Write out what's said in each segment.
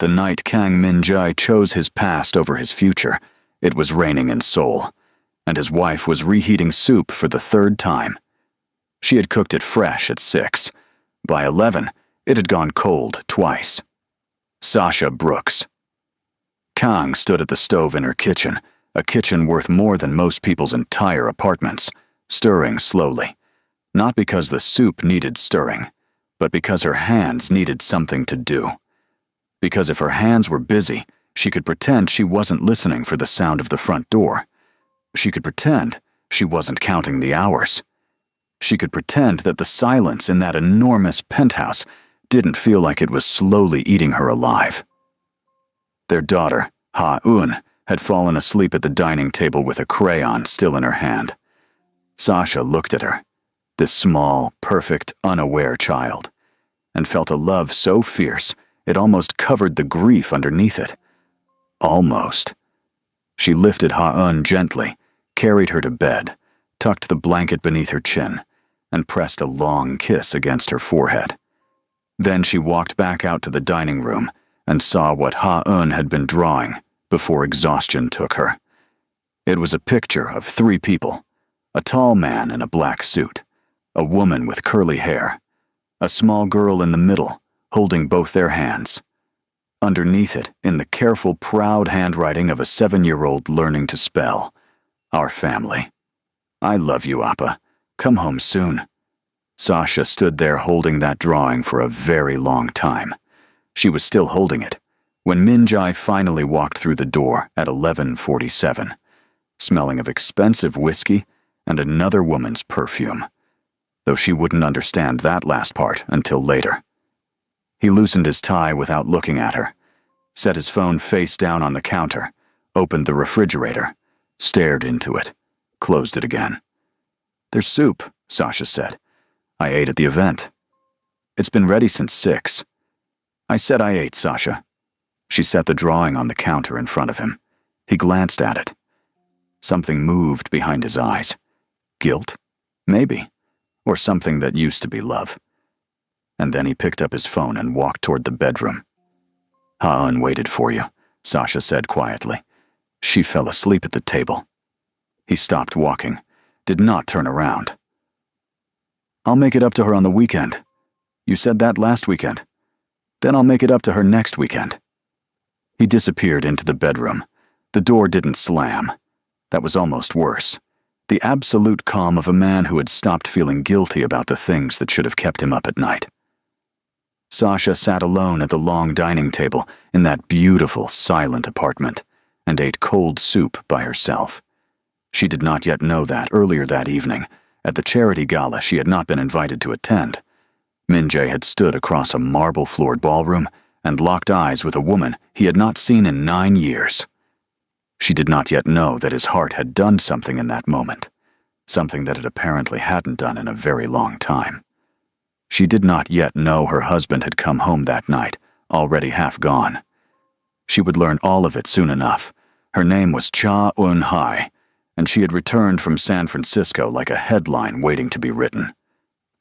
The night Kang Min-jae chose his past over his future, it was raining in Seoul, and his wife was reheating soup for the third time. She had cooked it fresh at 6. By 11, it had gone cold twice. Sasha Brooks. Kang stood at the stove in her kitchen, a kitchen worth more than most people's entire apartments, stirring slowly. Not because the soup needed stirring, but because her hands needed something to do. Because if her hands were busy, she could pretend she wasn't listening for the sound of the front door. She could pretend she wasn't counting the hours. She could pretend that the silence in that enormous penthouse didn't feel like it was slowly eating her alive. Their daughter, Ha-eun, had fallen asleep at the dining table with a crayon still in her hand. Sasha looked at her, this small, perfect, unaware child, and felt a love so fierce it almost covered the grief underneath it. Almost. She lifted Ha-eun gently, carried her to bed, tucked the blanket beneath her chin, and pressed a long kiss against her forehead. Then she walked back out to the dining room and saw what Ha-eun had been drawing before exhaustion took her. It was a picture of 3 people, a tall man in a black suit, a woman with curly hair, a small girl in the middle, holding both their hands. Underneath it, in the careful, proud handwriting of a 7-year-old learning to spell, "Our family. I love you, Appa. Come home soon." Sasha stood there holding that drawing for a very long time. She was still holding it when Min-jae finally walked through the door at 11:47, smelling of expensive whiskey and another woman's perfume, though she wouldn't understand that last part until later. He loosened his tie without looking at her, set his phone face down on the counter, opened the refrigerator, stared into it, closed it again. "There's soup," Sasha said. "I ate at the event. It's been ready since 6. "I said I ate, Sasha." She set the drawing on the counter in front of him. He glanced at it. Something moved behind his eyes. Guilt? Maybe. Or something that used to be love. And then he picked up his phone and walked toward the bedroom. "Ha-eun waited for you," Sasha said quietly. "She fell asleep at the table." He stopped walking, did not turn around. "I'll make it up to her on the weekend. You said that last weekend. Then I'll make it up to her next weekend." He disappeared into the bedroom. The door didn't slam. That was almost worse. The absolute calm of a man who had stopped feeling guilty about the things that should have kept him up at night. Sasha sat alone at the long dining table in that beautiful, silent apartment and ate cold soup by herself. She did not yet know that earlier that evening, at the charity gala she had not been invited to attend, Min-jae had stood across a marble-floored ballroom and locked eyes with a woman he had not seen in 9 years. She did not yet know that his heart had done something in that moment, something that it apparently hadn't done in a very long time. She did not yet know her husband had come home that night, already half gone. She would learn all of it soon enough. Her name was Cha Eun-hai, and she had returned from San Francisco like a headline waiting to be written.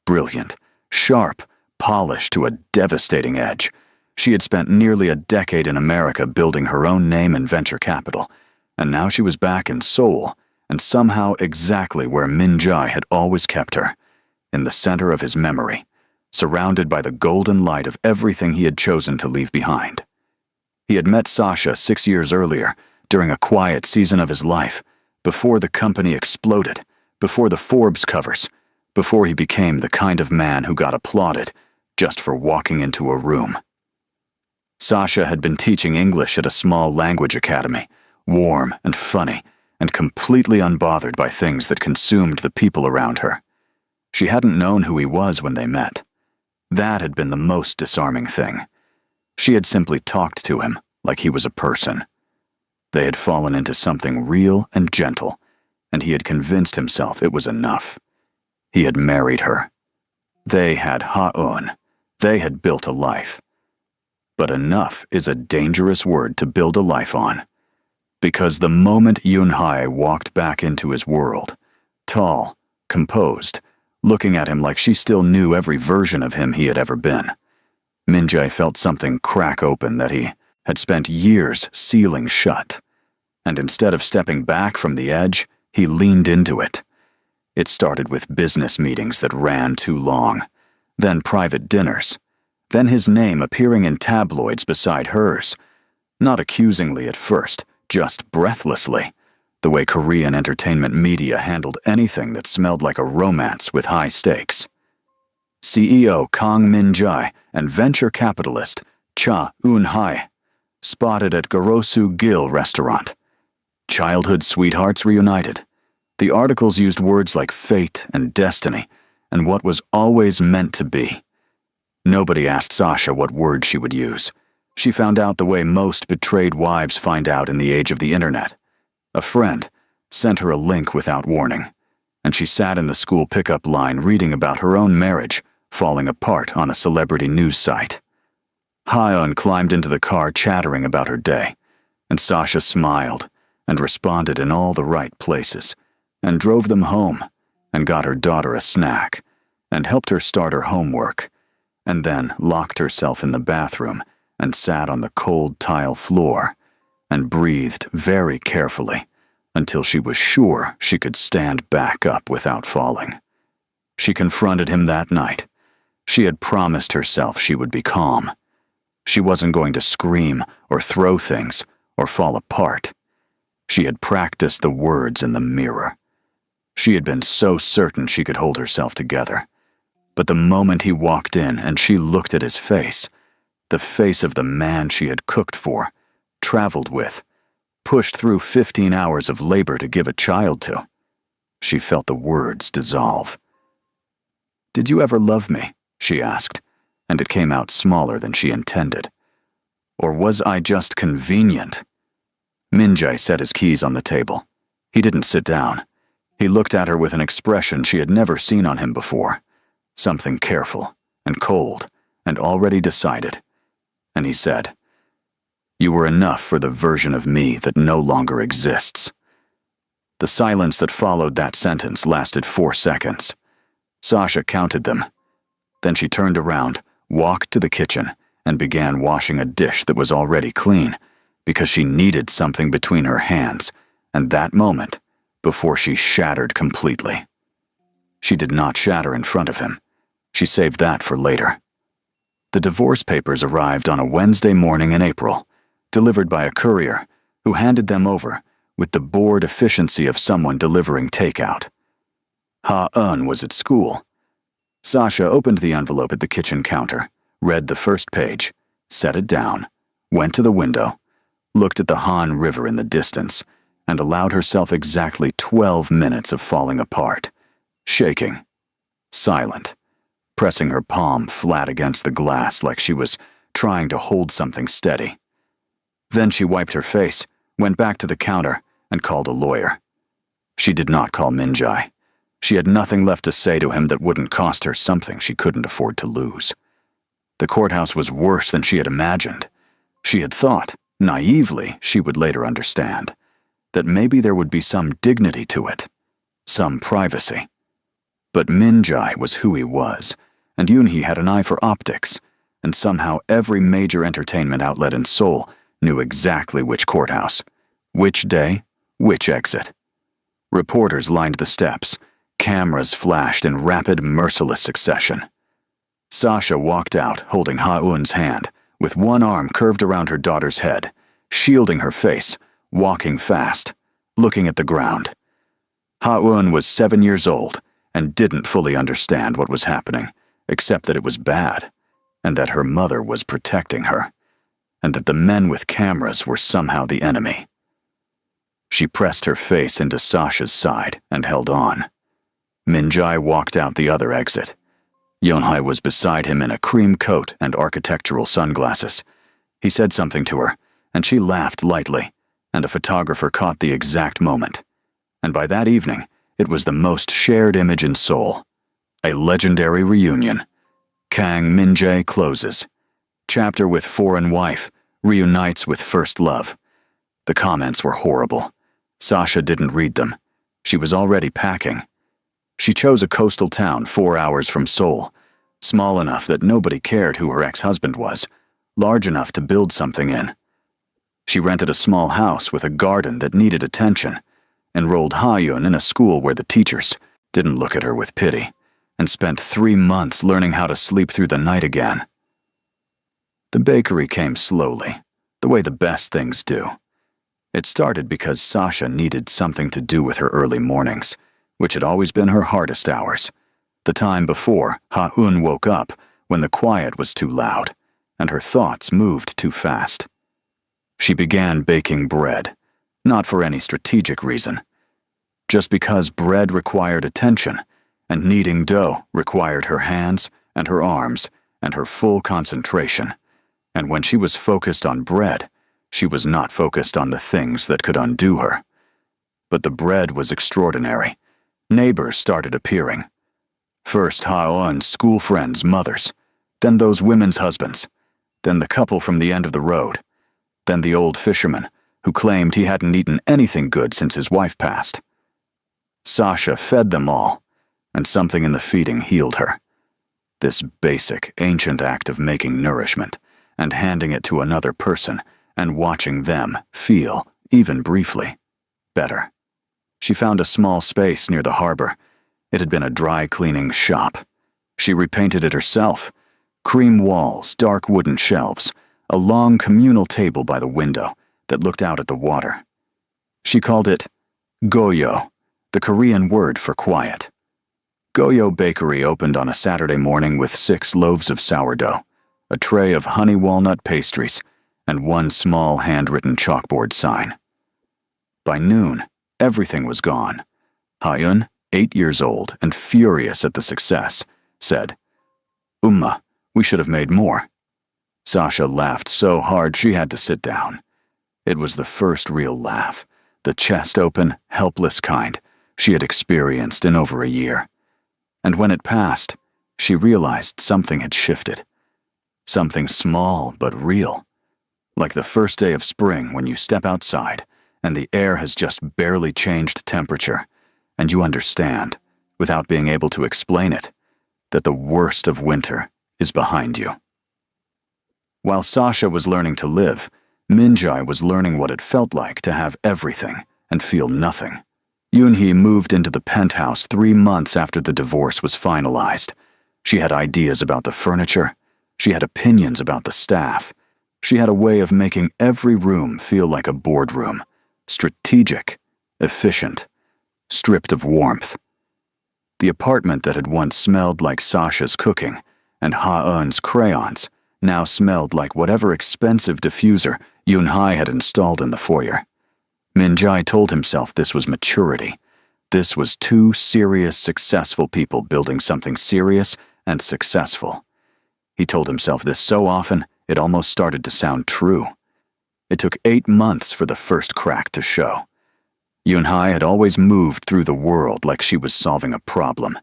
Brilliant, sharp, polished to a devastating edge, she had spent nearly a decade in America building her own name in venture capital, and now she was back in Seoul, and somehow exactly where Min-jae had always kept her, in the center of his memory, surrounded by the golden light of everything he had chosen to leave behind. He had met Sasha 6 years earlier, during a quiet season of his life, before the company exploded, before the Forbes covers, before he became the kind of man who got applauded just for walking into a room. Sasha had been teaching English at a small language academy, warm and funny, and completely unbothered by things that consumed the people around her. She hadn't known who he was when they met. That had been the most disarming thing. She had simply talked to him like he was a person. They had fallen into something real and gentle, and he had convinced himself it was enough. He had married her. They had Ha-eun. They had built a life. But enough is a dangerous word to build a life on. Because the moment Eun-hai walked back into his world, tall, composed, looking at him like she still knew every version of him he had ever been, Min-jae felt something crack open that he had spent years sealing shut. And instead of stepping back from the edge, he leaned into it. It started with business meetings that ran too long, then private dinners, then his name appearing in tabloids beside hers. Not accusingly at first, just breathlessly, the way Korean entertainment media handled anything that smelled like a romance with high stakes. CEO Kang Min-jae and venture capitalist Cha Eun-hae spotted at Garosu Gil restaurant. Childhood sweethearts reunited. The articles used words like fate and destiny and what was always meant to be. Nobody asked Sasha what word she would use. She found out the way most betrayed wives find out in the age of the internet. A friend sent her a link without warning, and she sat in the school pickup line reading about her own marriage falling apart on a celebrity news site. Ha-eun climbed into the car chattering about her day, and Sasha smiled and responded in all the right places, and drove them home, and got her daughter a snack, and helped her start her homework, and then locked herself in the bathroom and sat on the cold tile floor and breathed very carefully until she was sure she could stand back up without falling. She confronted him that night. She had promised herself she would be calm. She wasn't going to scream or throw things or fall apart. She had practiced the words in the mirror. She had been so certain she could hold herself together. But the moment he walked in and she looked at his face, the face of the man she had cooked for, traveled with, pushed through 15 hours of labor to give a child to, she felt the words dissolve. "Did you ever love me?" she asked, and it came out smaller than she intended. "Or was I just convenient?" Min-jae set his keys on the table. He didn't sit down. He looked at her with an expression she had never seen on him before. Something careful and cold and already decided. And he said, "You were enough for the version of me that no longer exists." The silence that followed that sentence lasted 4 seconds. Sasha counted them. Then she turned around, walked to the kitchen, and began washing a dish that was already clean, because she needed something between her hands, and that moment, before she shattered completely. She did not shatter in front of him. She saved that for later. The divorce papers arrived on a Wednesday morning in April, delivered by a courier, who handed them over with the bored efficiency of someone delivering takeout. Ha-eun was at school. Sasha opened the envelope at the kitchen counter, read the first page, set it down, went to the window, looked at the Han River in the distance, and allowed herself exactly 12 minutes of falling apart, shaking, silent, pressing her palm flat against the glass like she was trying to hold something steady. Then she wiped her face, went back to the counter, and called a lawyer. She did not call Min-jae. She had nothing left to say to him that wouldn't cost her something she couldn't afford to lose. The courthouse was worse than she had imagined. She had thought, naively, she would later understand, that maybe there would be some dignity to it, some privacy. But Min-jae was who he was, and Yoon-hee had an eye for optics, and somehow every major entertainment outlet in Seoul knew exactly which courthouse, which day, which exit. Reporters lined the steps. Cameras flashed in rapid, merciless succession. Sasha walked out, holding Ha-eun's hand, with one arm curved around her daughter's head, shielding her face, walking fast, looking at the ground. Ha-eun was 7 years old and didn't fully understand what was happening, except that it was bad, and that her mother was protecting her, and that the men with cameras were somehow the enemy. She pressed her face into Sasha's side and held on. Min-jae walked out the other exit. Yeonhae was beside him in a cream coat and architectural sunglasses. He said something to her, and she laughed lightly, and a photographer caught the exact moment. And by that evening, it was the most shared image in Seoul. A legendary reunion. Kang Min-jae closes. Chapter with foreign wife reunites with first love. The comments were horrible. Sasha didn't read them. She was already packing. She chose a coastal town 4 hours from Seoul, small enough that nobody cared who her ex-husband was, large enough to build something in, She rented a small house with a garden that needed attention, enrolled Ha-Yun in a school where the teachers didn't look at her with pity, and spent 3 months learning how to sleep through the night again. The bakery came slowly, the way the best things do. It started because Sasha needed something to do with her early mornings, which had always been her hardest hours, the time before Ha-Eun woke up when the quiet was too loud and her thoughts moved too fast. She began baking bread, not for any strategic reason, just because bread required attention and kneading dough required her hands and her arms and her full concentration, and when she was focused on bread, she was not focused on the things that could undo her. But the bread was extraordinary. Neighbors started appearing. First Ha-Eun's school friends' mothers, then those women's husbands, then the couple from the end of the road, then the old fisherman who claimed he hadn't eaten anything good since his wife passed. Sasha fed them all, and something in the feeding healed her. This basic, ancient act of making nourishment and handing it to another person and watching them feel, even briefly, better. She found a small space near the harbor. It had been a dry cleaning shop. She repainted it herself. Cream walls, dark wooden shelves, a long communal table by the window that looked out at the water. She called it Goyo, the Korean word for quiet. Goyo Bakery opened on a Saturday morning with 6 loaves of sourdough, a tray of honey walnut pastries, and 1 small handwritten chalkboard sign. By noon, everything was gone. Ha-Eun, 8 years old and furious at the success, said, "Umma, we should have made more." Sasha laughed so hard she had to sit down. It was the first real laugh, the chest-open, helpless kind she had experienced in over a year. And when it passed, she realized something had shifted. Something small but real. Like the first day of spring when you step outside and the air has just barely changed temperature, and you understand, without being able to explain it, that the worst of winter is behind you. While Sasha was learning to live, Min-jae was learning what it felt like to have everything and feel nothing. Yoon-hee moved into the penthouse 3 months after the divorce was finalized. She had ideas about the furniture. She had opinions about the staff. She had a way of making every room feel like a boardroom, strategic, efficient, stripped of warmth. The apartment that had once smelled like Sasha's cooking and Ha-Eun's crayons now smelled like whatever expensive diffuser Yoon-hye had installed in the foyer. Min-jae told himself this was maturity. This was 2 serious, successful people building something serious and successful. He told himself this so often, it almost started to sound true. It took 8 months for the first crack to show. Yoon-hye had always moved through the world like she was solving a problem,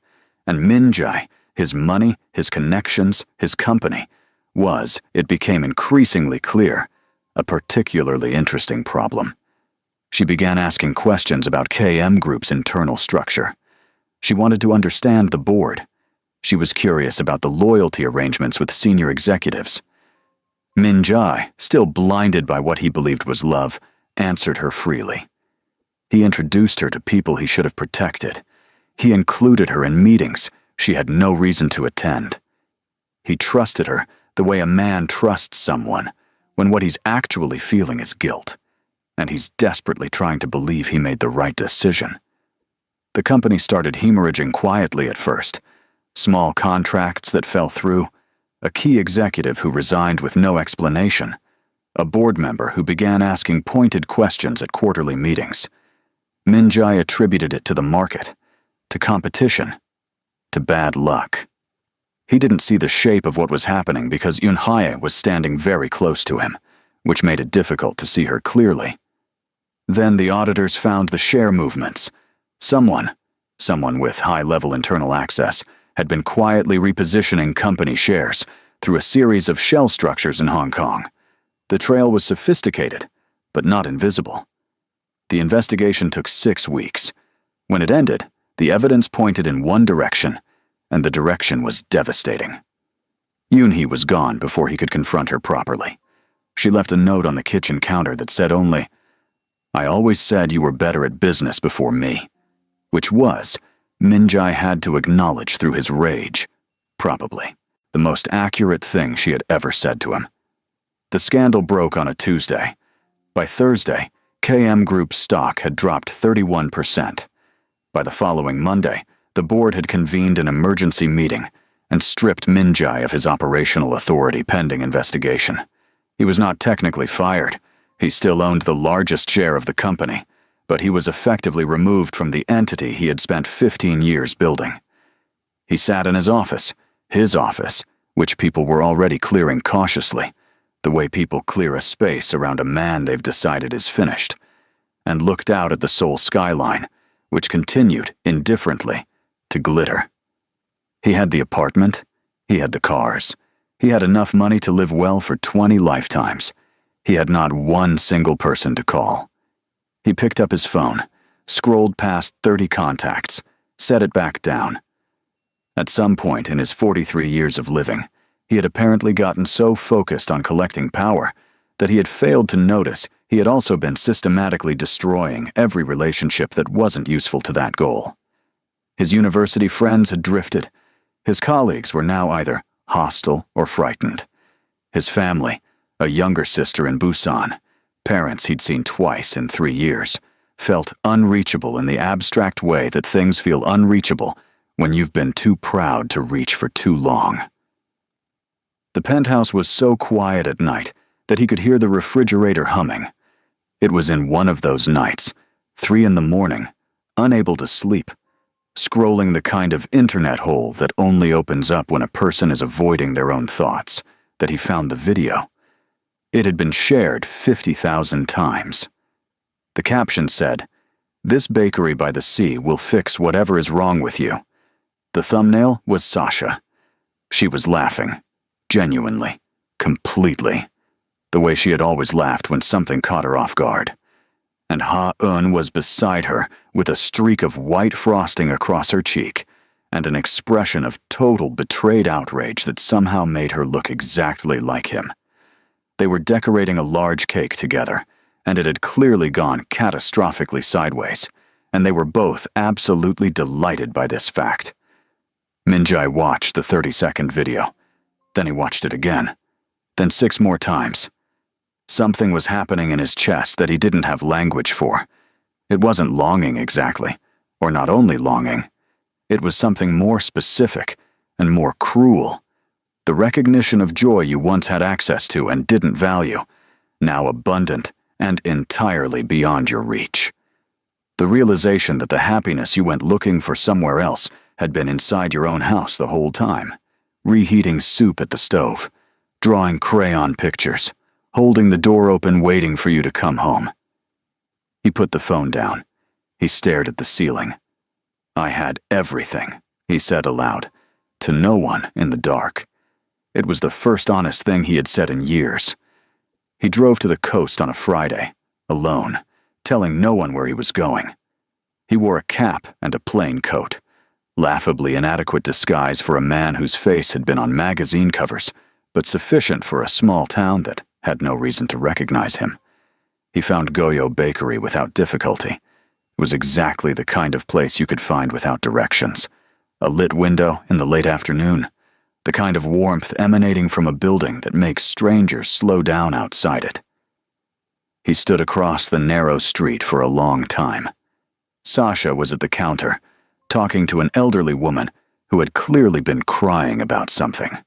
and Min-jae, his money, his connections, his company, was, it became increasingly clear, a particularly interesting problem. She began asking questions about KM Group's internal structure. She wanted to understand the board. She was curious about the loyalty arrangements with senior executives. Min-jae, still blinded by what he believed was love, answered her freely. He introduced her to people he should have protected. He included her in meetings she had no reason to attend. He trusted her the way a man trusts someone when what he's actually feeling is guilt, and he's desperately trying to believe he made the right decision. The company started hemorrhaging quietly at first. Small contracts that fell through, a key executive who resigned with no explanation, a board member who began asking pointed questions at quarterly meetings. Min-jae attributed it to the market, to competition, to bad luck. He didn't see the shape of what was happening because Yoon-hye was standing very close to him, which made it difficult to see her clearly. Then the auditors found the share movements. Someone with high-level internal access, had been quietly repositioning company shares through a series of shell structures in Hong Kong. The trail was sophisticated, but not invisible. The investigation took 6 weeks. When it ended, the evidence pointed in one direction, and the direction was devastating. Yoon-hee was gone before he could confront her properly. She left a note on the kitchen counter that said only, "I always said you were better at business before me," which was, Minjai had to acknowledge through his rage, probably the most accurate thing she had ever said to him. The scandal broke on a Tuesday. By Thursday, KM Group's stock had dropped 31%. By the following Monday, the board had convened an emergency meeting and stripped Minjai of his operational authority pending investigation. He was not technically fired. He still owned the largest share of the company, but he was effectively removed from the entity he had spent 15 years building. He sat in his office, which people were already clearing cautiously, the way people clear a space around a man they've decided is finished, and looked out at the Seoul skyline, which continued, indifferently, to glitter. He had the apartment, he had the cars, he had enough money to live well for 20 lifetimes. He had not one single person to call. He picked up his phone, scrolled past 30 contacts, set it back down. At some point in his 43 years of living, he had apparently gotten so focused on collecting power that he had failed to notice he had also been systematically destroying every relationship that wasn't useful to that goal. His university friends had drifted. His colleagues were now either hostile or frightened. His family, a younger sister in Busan, parents he'd seen twice in 3 years, felt unreachable in the abstract way that things feel unreachable when you've been too proud to reach for too long. The penthouse was so quiet at night that he could hear the refrigerator humming. It was in one of those nights, 3 in the morning, unable to sleep, scrolling the kind of internet hole that only opens up when a person is avoiding their own thoughts, that he found the video. It had been shared 50,000 times. The caption said, "This bakery by the sea will fix whatever is wrong with you." The thumbnail was Sasha. She was laughing, genuinely, completely, the way she had always laughed when something caught her off guard. And Ha-eun was beside her with a streak of white frosting across her cheek and an expression of total betrayed outrage that somehow made her look exactly like him. They were decorating a large cake together, and it had clearly gone catastrophically sideways, and they were both absolutely delighted by this fact. Minjai watched the 30-second video. Then he watched it again. Then 6 more times. Something was happening in his chest that he didn't have language for. It wasn't longing exactly, or not only longing. It was something more specific and more cruel. The recognition of joy you once had access to and didn't value, now abundant and entirely beyond your reach. The realization that the happiness you went looking for somewhere else had been inside your own house the whole time, reheating soup at the stove, drawing crayon pictures, holding the door open waiting for you to come home. He put the phone down. He stared at the ceiling. "I had everything," he said aloud, to no one in the dark. It was the first honest thing he had said in years. He drove to the coast on a Friday, alone, telling no one where he was going. He wore a cap and a plain coat, laughably inadequate disguise for a man whose face had been on magazine covers, but sufficient for a small town that had no reason to recognize him. He found Goyo Bakery without difficulty. It was exactly the kind of place you could find without directions. A lit window in the late afternoon, the kind of warmth emanating from a building that makes strangers slow down outside it. He stood across the narrow street for a long time. Sasha was at the counter, talking to an elderly woman who had clearly been crying about something.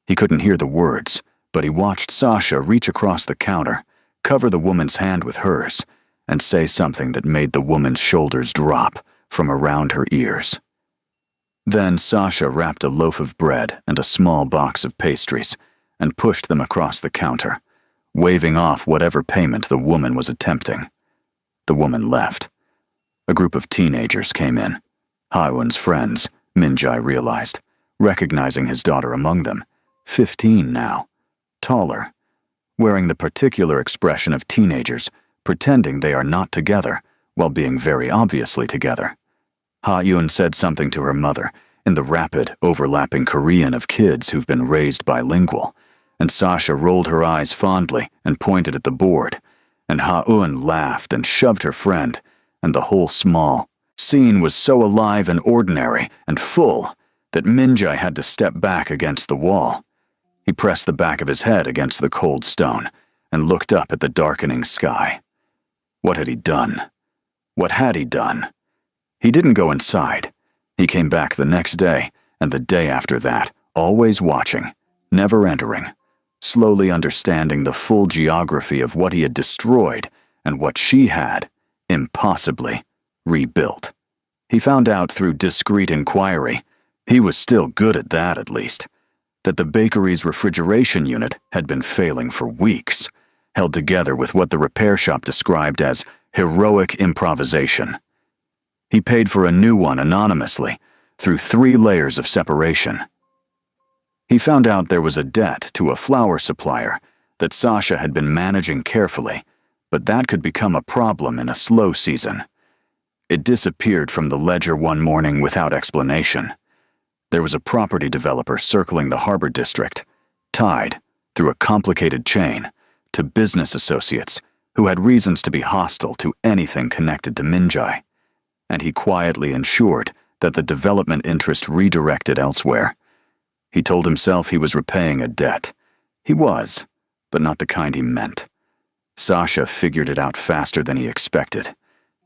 He couldn't hear the words, but he watched Sasha reach across the counter, cover the woman's hand with hers, and say something that made the woman's shoulders drop from around her ears. Then Sasha wrapped a loaf of bread and a small box of pastries and pushed them across the counter, waving off whatever payment the woman was attempting. The woman left. A group of teenagers came in. Ha-eun's friends, Minjai realized, recognizing his daughter among them, 15 now, taller, wearing the particular expression of teenagers pretending they are not together while being very obviously together. Ha-eun said something to her mother in the rapid, overlapping Korean of kids who've been raised bilingual, and Sasha rolled her eyes fondly and pointed at the board, and Ha-un laughed and shoved her friend, and the whole small scene was so alive and ordinary and full that Minjai had to step back against the wall. He pressed the back of his head against the cold stone and looked up at the darkening sky. What had he done? What had he done? He didn't go inside. He came back the next day and the day after that, always watching, never entering, slowly understanding the full geography of what he had destroyed and what she had, impossibly, rebuilt. He found out through discreet inquiry, he was still good at that at least, that the bakery's refrigeration unit had been failing for weeks, held together with what the repair shop described as heroic improvisation. He paid for a new one anonymously, through 3 layers of separation. He found out there was a debt to a flour supplier that Sasha had been managing carefully, but that could become a problem in a slow season. It disappeared from the ledger one morning without explanation. There was a property developer circling the harbor district, tied, through a complicated chain, to business associates who had reasons to be hostile to anything connected to Minjai, and he quietly ensured that the development interest redirected elsewhere. He told himself he was repaying a debt. He was, but not the kind he meant. Sasha figured it out faster than he expected.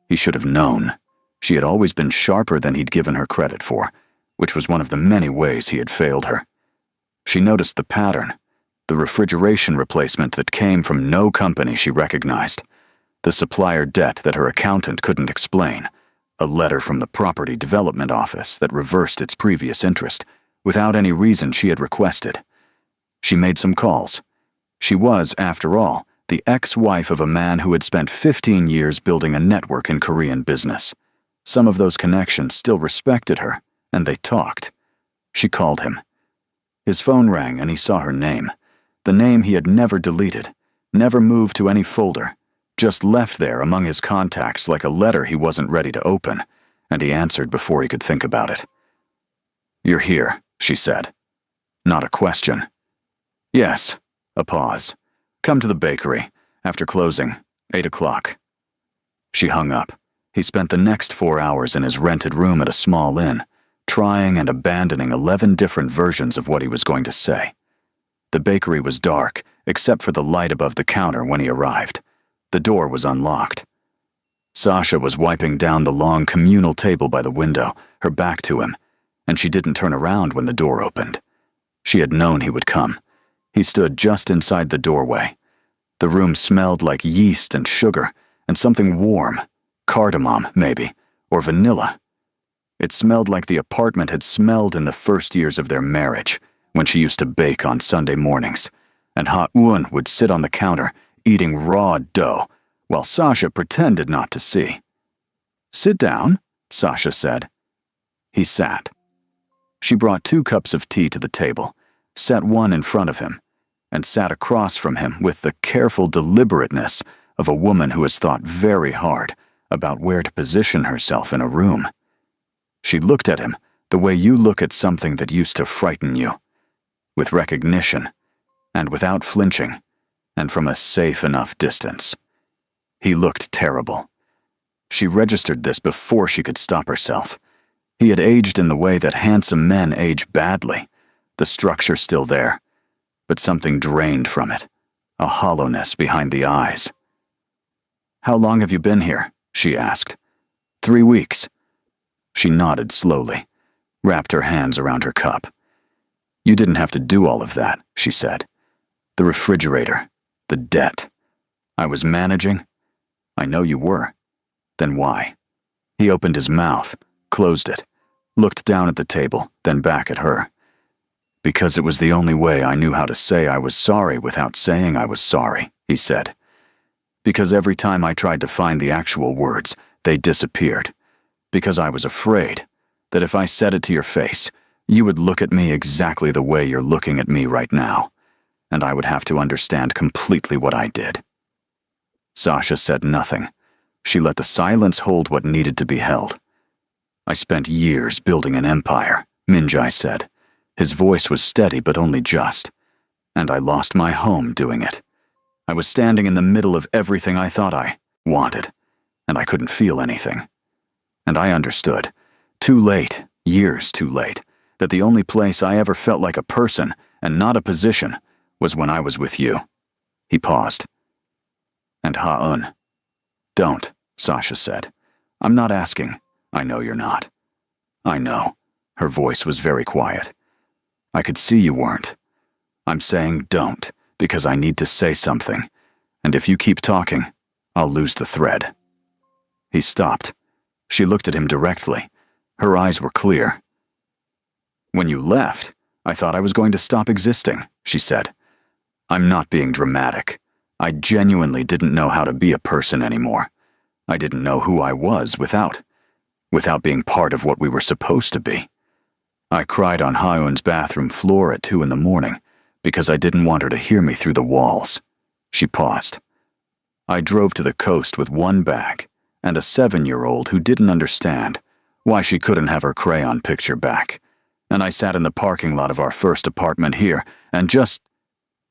He should have known. She had always been sharper than he'd given her credit for, which was one of the many ways he had failed her. She noticed the pattern, the refrigeration replacement that came from no company she recognized, the supplier debt that her accountant couldn't explain, a letter from the property development office that reversed its previous interest without any reason she had requested. She made some calls. She was, after all, the ex-wife of a man who had spent 15 years building a network in Korean business. Some of those connections still respected her, and they talked. She called him. His phone rang and he saw her name, the name he had never deleted, never moved to any folder, just left there among his contacts like a letter he wasn't ready to open, and he answered before he could think about it. "You're here," she said. Not a question. "Yes." A pause. "Come to the bakery, after closing, 8 o'clock. She hung up. He spent the next 4 hours in his rented room at a small inn, trying and abandoning 11 different versions of what he was going to say. The bakery was dark, except for the light above the counter when he arrived. The door was unlocked. Sasha was wiping down the long communal table by the window, her back to him, and she didn't turn around when the door opened. She had known he would come. He stood just inside the doorway. The room smelled like yeast and sugar and something warm, cardamom, maybe, or vanilla. It smelled like the apartment had smelled in the first years of their marriage, when she used to bake on Sunday mornings, and Ha-un would sit on the counter eating raw dough, while Sasha pretended not to see. "Sit down," Sasha said. He sat. She brought 2 cups of tea to the table, set one in front of him, and sat across from him with the careful deliberateness of a woman who has thought very hard about where to position herself in a room. She looked at him the way you look at something that used to frighten you, with recognition, and without flinching, and from a safe enough distance. He looked terrible. She registered this before she could stop herself. He had aged in the way that handsome men age badly, the structure still there, but something drained from it, a hollowness behind the eyes. "How long have you been here?" she asked. 3 weeks. She nodded slowly, wrapped her hands around her cup. "You didn't have to do all of that," she said. "The refrigerator, the debt. I was managing. I know you were. Then why?" He opened his mouth, closed it, looked down at the table, then back at her. "Because it was the only way I knew how to say I was sorry without saying I was sorry," he said. "Because every time I tried to find the actual words, they disappeared. Because I was afraid that if I said it to your face, you would look at me exactly the way you're looking at me right now, and I would have to understand completely what I did." Sasha said nothing. She let the silence hold what needed to be held. "I spent years building an empire," Minjai said. His voice was steady but only just. And I lost my home doing it. I was standing in the middle of everything I thought I wanted, and I couldn't feel anything. And I understood, too late, years too late, that the only place I ever felt like a person and not a position was when I was with you. He paused. And Ha-un. Don't, Sasha said. I'm not asking. I know you're not. I know. Her voice was very quiet. I could see you weren't. I'm saying don't, because I need to say something, and if you keep talking, I'll lose the thread. He stopped. She looked at him directly. Her eyes were clear. When you left, I thought I was going to stop existing, she said. I'm not being dramatic. I genuinely didn't know how to be a person anymore. I didn't know who I was without being part of what we were supposed to be. I cried on Ha-un's bathroom floor at 2 a.m. because I didn't want her to hear me through the walls. She paused. I drove to the coast with one bag and a 7-year-old who didn't understand why she couldn't have her crayon picture back. And I sat in the parking lot of our first apartment here and just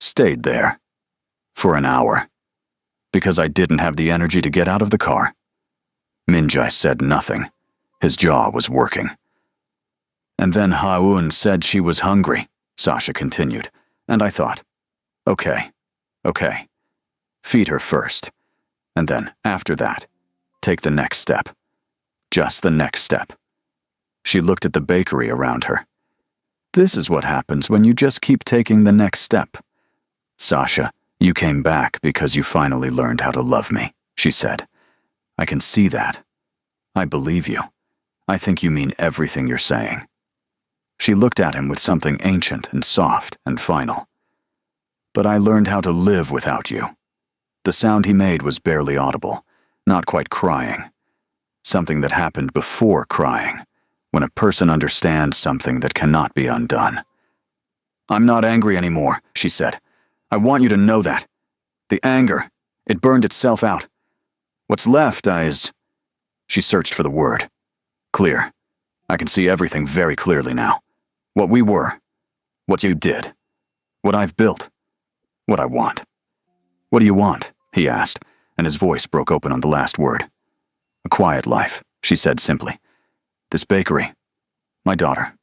stayed there for an hour because I didn't have the energy to get out of the car. Minjai said nothing. His jaw was working. And then Ha-un said she was hungry, Sasha continued, and I thought, okay. Feed her first, and then, after that, take the next step. Just the next step. She looked at the bakery around her. This is what happens when you just keep taking the next step. Sasha, you came back because you finally learned how to love me, she said. I can see that. I believe you. I think you mean everything you're saying. She looked at him with something ancient and soft and final. But I learned how to live without you. The sound he made was barely audible, not quite crying. Something that happened before crying, when a person understands something that cannot be undone. I'm not angry anymore, she said. I want you to know that. The anger, it burned itself out. What's left is... She searched for the word. Clear. I can see everything very clearly now. What we were. What you did. What I've built. What I want. What do you want? He asked, and his voice broke open on the last word. A quiet life, she said simply. This bakery. My daughter.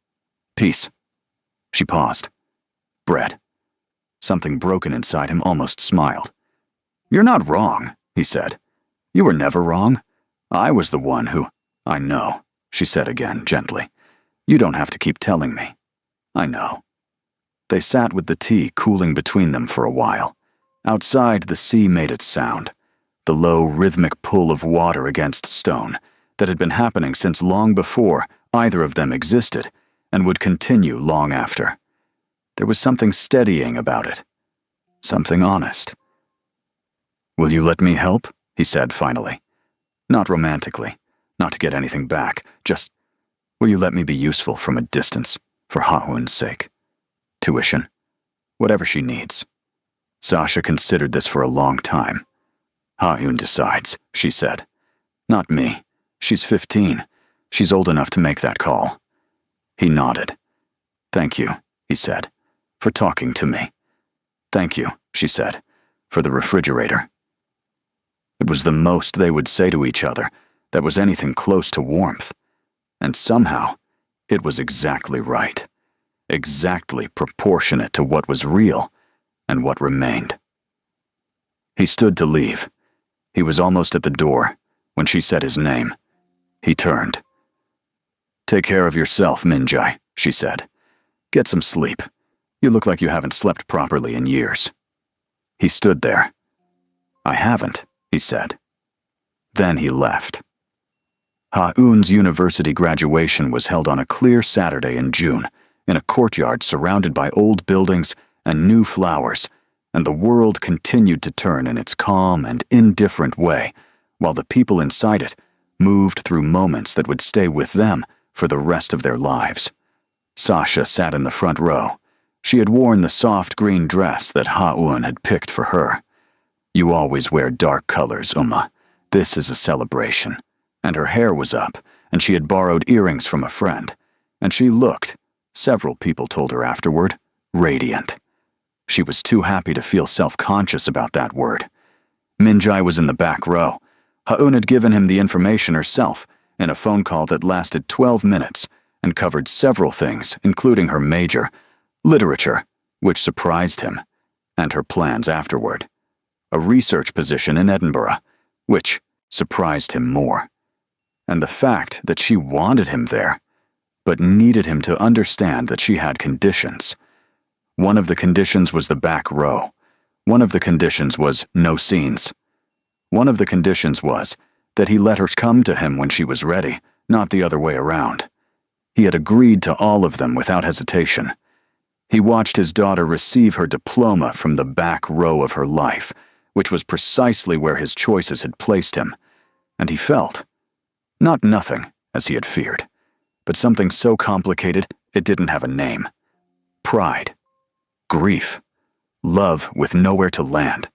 Peace. She paused. Bread. Something broken inside him almost smiled. You're not wrong, he said. You were never wrong. I was the one who... I know, she said again, gently. You don't have to keep telling me. I know. They sat with the tea cooling between them for a while. Outside, the sea made its sound, the low, rhythmic pull of water against stone that had been happening since long before either of them existed and would continue long after. There was something steadying about it, something honest. Will you let me help? He said finally. Not romantically, not to get anything back, just, will you let me be useful from a distance, for Ha-un's sake? Tuition, whatever she needs. Sasha considered this for a long time. Ha-un decides, she said. Not me. She's 15. She's old enough to make that call. He nodded. Thank you, he said, for talking to me. Thank you, she said, for the refrigerator. It was the most they would say to each other that was anything close to warmth. And somehow, it was exactly right. Exactly proportionate to what was real and what remained. He stood to leave. He was almost at the door when she said his name. He turned. Take care of yourself, Minjai, she said. Get some sleep. You look like you haven't slept properly in years. He stood there. I haven't, he said. Then he left. Ha-un's university graduation was held on a clear Saturday in June, in a courtyard surrounded by old buildings and new flowers, and the world continued to turn in its calm and indifferent way, while the people inside it moved through moments that would stay with them for the rest of their lives. Sasha sat in the front row. She had worn the soft green dress that Ha-un had picked for her. You always wear dark colors, Uma. This is a celebration. And her hair was up, and she had borrowed earrings from a friend, and she looked, several people told her afterward, radiant. She was too happy to feel self-conscious about that word. Minjai was in the back row. Ha-eun had given him the information herself in a phone call that lasted 12 minutes and covered several things, including her major, literature, which surprised him, and her plans afterward. A research position in Edinburgh, which surprised him more. And the fact that she wanted him there, but needed him to understand that she had conditions. One of the conditions was the back row. One of the conditions was no scenes. One of the conditions was that he let her come to him when she was ready, not the other way around. He had agreed to all of them without hesitation. He watched his daughter receive her diploma from the back row of her life, which was precisely where his choices had placed him, and he felt, not nothing, as he had feared, but something so complicated it didn't have a name. Pride, grief, love with nowhere to land,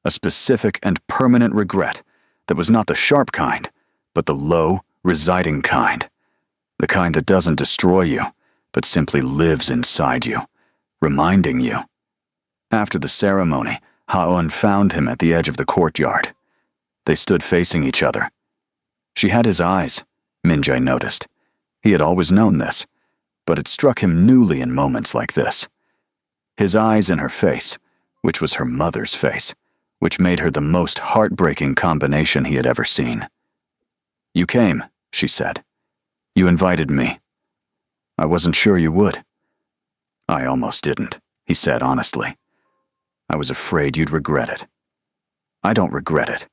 a specific and permanent regret that was not the sharp kind, but the low, residing kind, the kind that doesn't destroy you, but simply lives inside you, reminding you. After the ceremony, Ha-eun found him at the edge of the courtyard. They stood facing each other. She had his eyes, Minjai noticed. He had always known this, but it struck him newly in moments like this. His eyes in her face, which was her mother's face, which made her the most heartbreaking combination he had ever seen. "You came," she said. "You invited me. I wasn't sure you would." "I almost didn't," he said honestly. "I was afraid you'd regret it." "I don't regret it."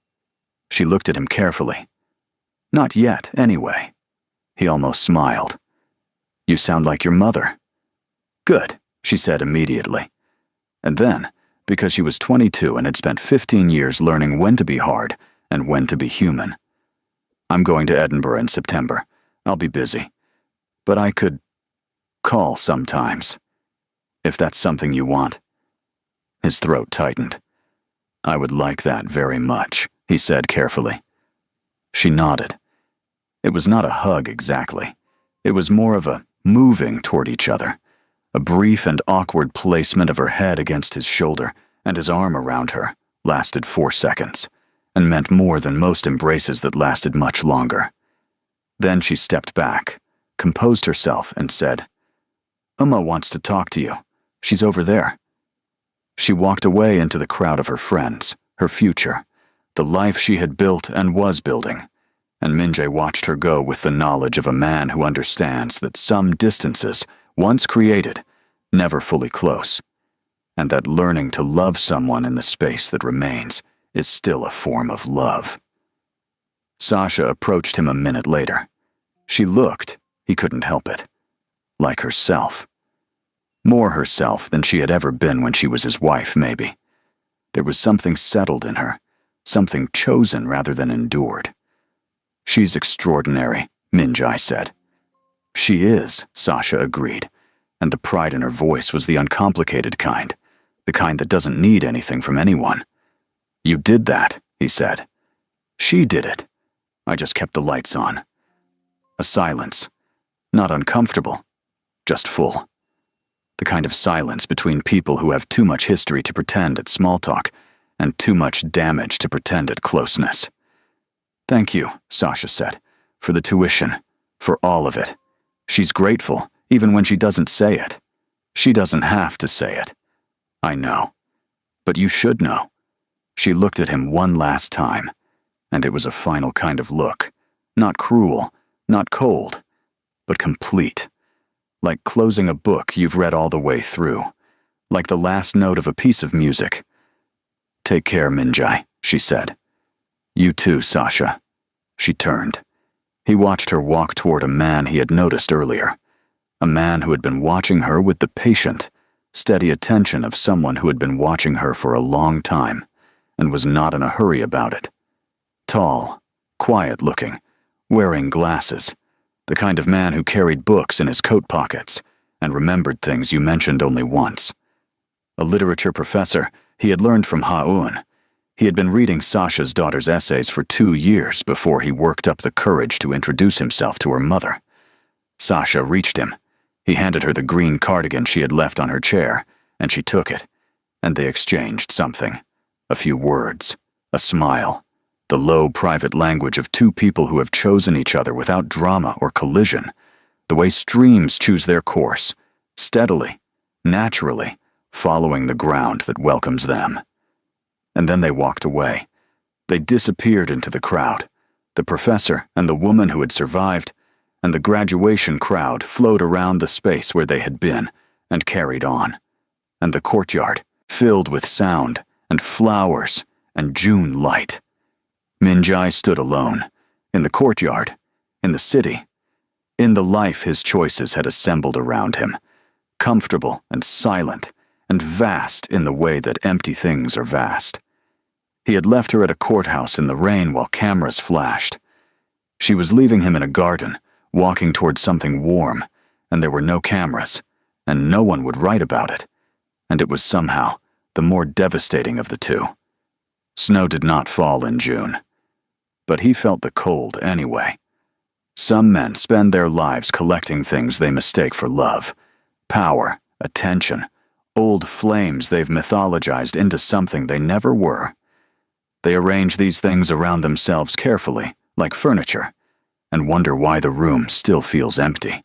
She looked at him carefully. "Not yet, anyway." He almost smiled. "You sound like your mother." "Good," she said immediately. And then, because she was 22 and had spent 15 years learning when to be hard and when to be human. "I'm going to Edinburgh in September. I'll be busy. But I could call sometimes, if that's something you want." His throat tightened. "I would like that very much," he said carefully. She nodded. It was not a hug exactly. It was more of a moving toward each other. A brief and awkward placement of her head against his shoulder and his arm around her lasted 4 seconds, and meant more than most embraces that lasted much longer. Then she stepped back, composed herself, and said, "Uma wants to talk to you. She's over there." She walked away into the crowd of her friends, her future, the life she had built and was building, and Minjai watched her go with the knowledge of a man who understands that some distances, once created, never fully close, and that learning to love someone in the space that remains is still a form of love. Sasha approached him a minute later. She looked, he couldn't help it, like herself. More herself than she had ever been when she was his wife, maybe. There was something settled in her, something chosen rather than endured. "She's extraordinary," Minjai said. "She is," Sasha agreed, and the pride in her voice was the uncomplicated kind, the kind that doesn't need anything from anyone. "You did that," he said. "She did it. I just kept the lights on." A silence. Not uncomfortable, just full. The kind of silence between people who have too much history to pretend at small talk and too much damage to pretend at closeness. "Thank you," Sasha said, "for the tuition, for all of it. She's grateful, even when she doesn't say it. She doesn't have to say it. I know. But you should know." She looked at him one last time, and it was a final kind of look, not cruel, not cold, but complete. Like closing a book you've read all the way through, like the last note of a piece of music. "Take care, Minjai," she said. "You too, Sasha." She turned. He watched her walk toward a man he had noticed earlier, a man who had been watching her with the patient, steady attention of someone who had been watching her for a long time and was not in a hurry about it. Tall, quiet-looking, wearing glasses, the kind of man who carried books in his coat pockets and remembered things you mentioned only once. A literature professor, he had learned from Ha-eun. He had been reading Sasha's daughter's essays for 2 years before he worked up the courage to introduce himself to her mother. Sasha reached him. He handed her the green cardigan she had left on her chair, and she took it, and they exchanged something. A few words, a smile, the low private language of two people who have chosen each other without drama or collision, the way streams choose their course, steadily, naturally, following the ground that welcomes them. And then they walked away. They disappeared into the crowd. The professor and the woman who had survived, and the graduation crowd flowed around the space where they had been and carried on. And the courtyard, filled with sound and flowers and June light. Min-jae stood alone, in the courtyard, in the city, in the life his choices had assembled around him, comfortable and silent and vast in the way that empty things are vast. He had left her at a courthouse in the rain while cameras flashed. She was leaving him in a garden, walking towards something warm, and there were no cameras, and no one would write about it, and it was somehow the more devastating of the two. Snow did not fall in June, but he felt the cold anyway. Some men spend their lives collecting things they mistake for love, power, attention, old flames they've mythologized into something they never were. They arrange these things around themselves carefully, like furniture, and wonder why the room still feels empty.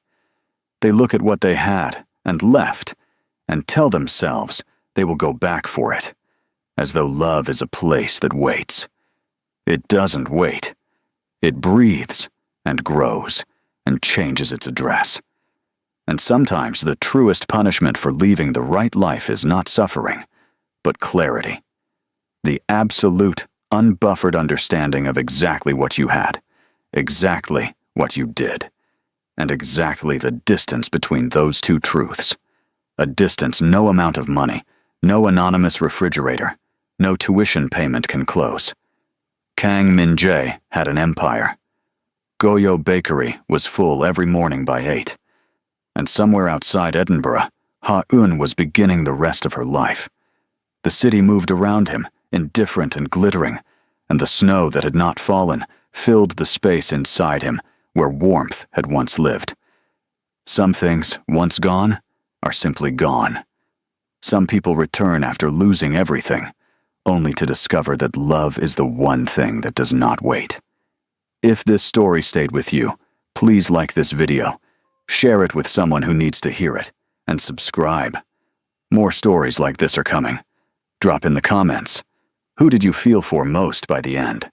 They look at what they had and left, and tell themselves they will go back for it, as though love is a place that waits. It doesn't wait. It breathes and grows and changes its address. And sometimes the truest punishment for leaving the right life is not suffering, but clarity. The absolute, unbuffered understanding of exactly what you had, exactly what you did, and exactly the distance between those two truths. A distance no amount of money, no anonymous refrigerator, no tuition payment can close. Kang Min-jae had an empire. Goyo Bakery was full every morning by 8. And somewhere outside Edinburgh, Ha-eun was beginning the rest of her life. The city moved around him, indifferent and glittering, and the snow that had not fallen filled the space inside him where warmth had once lived. Some things, once gone, are simply gone. Some people return after losing everything, only to discover that love is the one thing that does not wait. If this story stayed with you, please like this video, share it with someone who needs to hear it, and subscribe. More stories like this are coming. Drop in the comments. Who did you feel for most by the end?